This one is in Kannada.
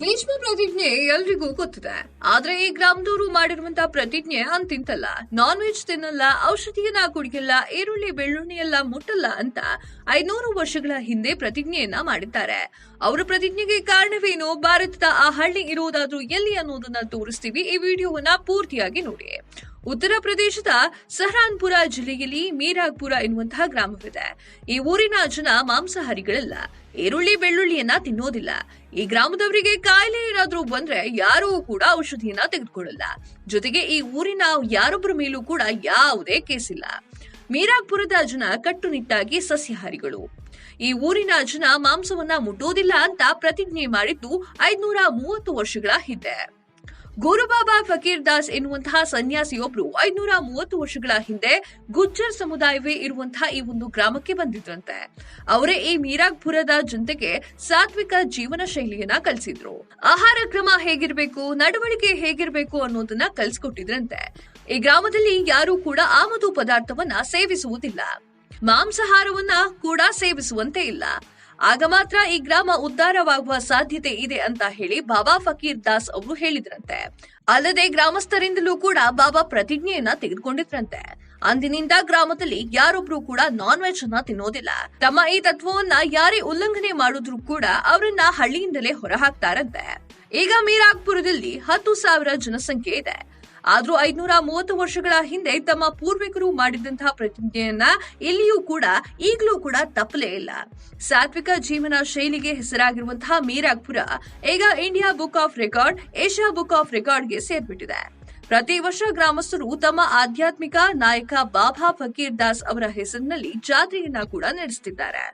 ಭೀಷ್ಮ ಪ್ರತಿಜ್ಞೆ ಎಲ್ರಿಗೂ ಗೊತ್ತಿದೆ. ಆದ್ರೆ ಈ ಗ್ರಾಮದವರು ಮಾಡಿರುವಂತಹ ಪ್ರತಿಜ್ಞೆ ಅಂತಿಂತಲ್ಲ. ನಾನ್ ವೆಜ್ ತಿನ್ನಲ್ಲ, ಔಷಧಿಯನ್ನ ಕುಡಿಯಲ್ಲ, ಈರುಳ್ಳಿ ಬೆಳ್ಳುಳ್ಳಿ ಎಲ್ಲ ಮುಟ್ಟಲ್ಲ ಅಂತ 500 ವರ್ಷಗಳ ಹಿಂದೆ ಪ್ರತಿಜ್ಞೆಯನ್ನ ಮಾಡಿದ್ದಾರೆ. ಅವರ ಪ್ರತಿಜ್ಞೆಗೆ ಕಾರಣವೇನು, ಭಾರತದ ಆ ಹಳ್ಳಿ ಇರೋದಾದ್ರೂ ಎಲ್ಲಿ ಅನ್ನೋದನ್ನ ತೋರಿಸ್ತೀವಿ. ಈ ವಿಡಿಯೋವನ್ನ ಪೂರ್ತಿಯಾಗಿ ನೋಡಿ. ಉತ್ತರ ಪ್ರದೇಶದ ಸಹರಾನ್ಪುರ ಜಿಲ್ಲೆಯಲ್ಲಿ ಮೀರಾಗ್ಪುರ ಎನ್ನುವಂತಹ ಗ್ರಾಮವಿದೆ. ಈ ಊರಿನ ಜನ ಮಾಂಸಾಹಾರಿಗಳಲ್ಲ, ಈರುಳ್ಳಿ ಬೆಳ್ಳುಳ್ಳಿಯನ್ನ ತಿನ್ನೋದಿಲ್ಲ. ಈ ಗ್ರಾಮದವರಿಗೆ ಕಾಯಿಲೆ ಏನಾದ್ರೂ ಬಂದ್ರೆ ಯಾರೂ ಕೂಡ ಔಷಧಿಯನ್ನ ತೆಗೆದುಕೊಳ್ಳಲ್ಲ. ಜೊತೆಗೆ ಈ ಊರಿನ ಯಾರೊಬ್ಬರ ಮೇಲೂ ಕೂಡ ಯಾವುದೇ ಕೇಸಿಲ್ಲ. ಮೀರಾಗ್ಪುರದ ಜನ ಕಟ್ಟುನಿಟ್ಟಾಗಿ ಸಸ್ಯಾಹಾರಿಗಳು. ಈ ಊರಿನ ಜನ ಮಾಂಸವನ್ನ ಮುಟ್ಟೋದಿಲ್ಲ ಅಂತ ಪ್ರತಿಜ್ಞೆ ಮಾಡಿದ್ದು 530 ವರ್ಷಗಳ ಹಿಂದೆ. ಗುರುಬಾಬಾ ಫಕೀರ್ ದಾಸ್ ಎನ್ನುವಂತಹ ಸನ್ಯಾಸಿಯೊಬ್ರು 530 ವರ್ಷಗಳ ಹಿಂದೆ ಗುಜ್ಜರ್ ಸಮುದಾಯವೇ ಇರುವಂತಹ ಈ ಒಂದು ಗ್ರಾಮಕ್ಕೆ ಬಂದಿದ್ರಂತೆ. ಅವರೇ ಈ ಮೀರಾಗ್ಪುರದ ಜನತೆಗೆ ಸಾತ್ವಿಕ ಜೀವನ ಶೈಲಿಯನ್ನ ಕಲಿಸಿದ್ರು. ಆಹಾರ ಕ್ರಮ ಹೇಗಿರ್ಬೇಕು, ನಡವಳಿಕೆ ಹೇಗಿರ್ಬೇಕು ಅನ್ನೋದನ್ನ ಕಲಿಸ್ಕೊಟ್ಟಿದ್ರಂತೆ. ಈ ಗ್ರಾಮದಲ್ಲಿ ಯಾರೂ ಕೂಡ ಆಮದು ಪದಾರ್ಥವನ್ನ ಸೇವಿಸುವುದಿಲ್ಲ, ಮಾಂಸಾಹಾರವನ್ನ ಕೂಡ ಸೇವಿಸುವಂತೆ ಇಲ್ಲ. ಆಗ ಮಾತ್ರ ಈ ಗ್ರಾಮ ಉದ್ಧಾರವಾಗುವ ಸಾಧ್ಯತೆ ಇದೆ ಅಂತ ಹೇಳಿ ಬಾಬಾ ಫಕೀರ್ ದಾಸ್ ಅವರು ಹೇಳಿದ್ರಂತೆ. ಅಲ್ಲದೆ ಗ್ರಾಮಸ್ಥರಿಂದಲೂ ಕೂಡ ಬಾಬಾ ಪ್ರತಿಜ್ಞೆಯನ್ನ ತೆಗೆದುಕೊಂಡಿದ್ರಂತೆ. ಅಂದಿನಿಂದ ಗ್ರಾಮದಲ್ಲಿ ಯಾರೊಬ್ರು ಕೂಡ ನಾನ್ ವೆಜ್ ಅನ್ನ ತಿನ್ನೋದಿಲ್ಲ. ತಮ್ಮ ಈ ತತ್ವವನ್ನ ಯಾರೇ ಉಲ್ಲಂಘನೆ ಮಾಡಿದ್ರು ಕೂಡ ಅವರನ್ನ ಹಳ್ಳಿಯಿಂದಲೇ ಹೊರಹಾಕ್ತಾರಂತೆ. ಈಗ ಮೀರಾಗ್ಪುರದಲ್ಲಿ 10,000 ಜನಸಂಖ್ಯೆ ಇದೆ. ಆದ್ರೂ 530 ವರ್ಷಗಳ ಹಿಂದೆ ತಮ್ಮ ಪೂರ್ವಿಕರು ಮಾಡಿದಂತಹ ಪ್ರತಿಜ್ಞೆಯನ್ನ ಇಲ್ಲಿಯೂ ಕೂಡ ಈಗಲೂ ಕೂಡ ತಪ್ಪಲೇ ಇಲ್ಲ. ಸಾತ್ವಿಕ ಜೀವನ ಶೈಲಿಗೆ ಹೆಸರಾಗಿರುವಂತಹ ಮೀರಾಗ್ಪುರ ಈಗ India book of record, Asia book of ರೆಕಾರ್ಡ್ಗೆ ಸೇರ್ಬಿಟ್ಟಿದೆ. ಪ್ರತಿ ವರ್ಷ ಗ್ರಾಮಸ್ಥರು ತಮ್ಮ ಆಧ್ಯಾತ್ಮಿಕ ನಾಯಕ ಬಾಬಾ ಫಕೀರ್ ದಾಸ್ ಅವರ ಹೆಸರಿನಲ್ಲಿ ಜಾತ್ರೆಯನ್ನ ಕೂಡ ನಡೆಸುತ್ತಿದ್ದಾರೆ.